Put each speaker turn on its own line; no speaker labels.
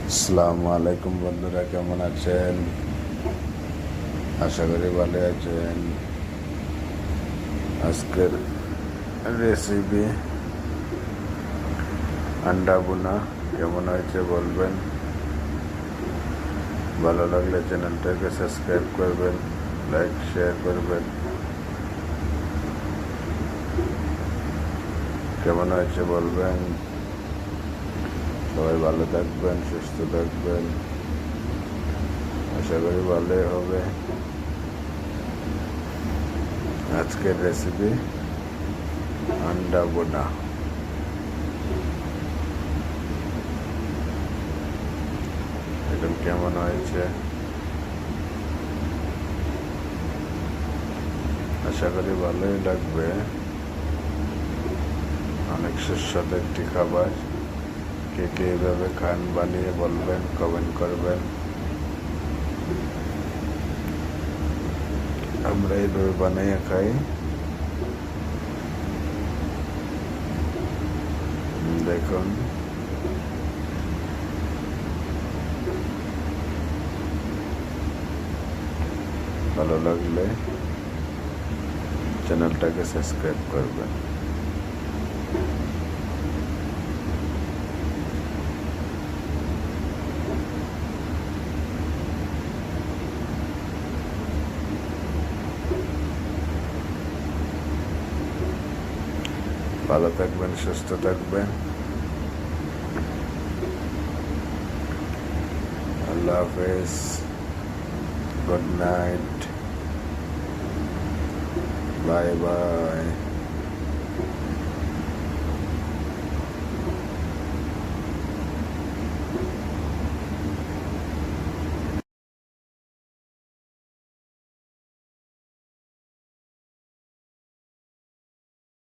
আসসালামু আলাইকুম বন্ধুরা, কেমন আছেন? আশা করি ভালো আছেন। আজকের রেসিপি আন্ডা ভুনা। কেমন হয়েছে বলবেন। ভালো লাগলে চ্যানেলটাকে সাবস্ক্রাইব করবেন, লাইক শেয়ার করবেন। কেমন হয়েছে বলবেন। সবাই ভালো থাকবেন, সুস্থ থাকবেন। আশা করি ভালোই হবে। আজকের রেসিপি আন্ডা ভুনা। এখন কেমন হয়েছে আশা করি ভালোই লাগবে। অনেক সুস্বাদু একটি খাবার। কে কে এভাবে খান বানিয়ে বলবেন, কমেন্ট করবেন। আমরা এইভাবে বানিয়ে খাই। দেখুন, ভালো লাগলে চ্যানেলটাকে সাবস্ক্রাইব করবেন। ভালো থাকবেন, সুস্থ থাকবেন। আল্লাহ হাফেজ। Good night. Bye bye.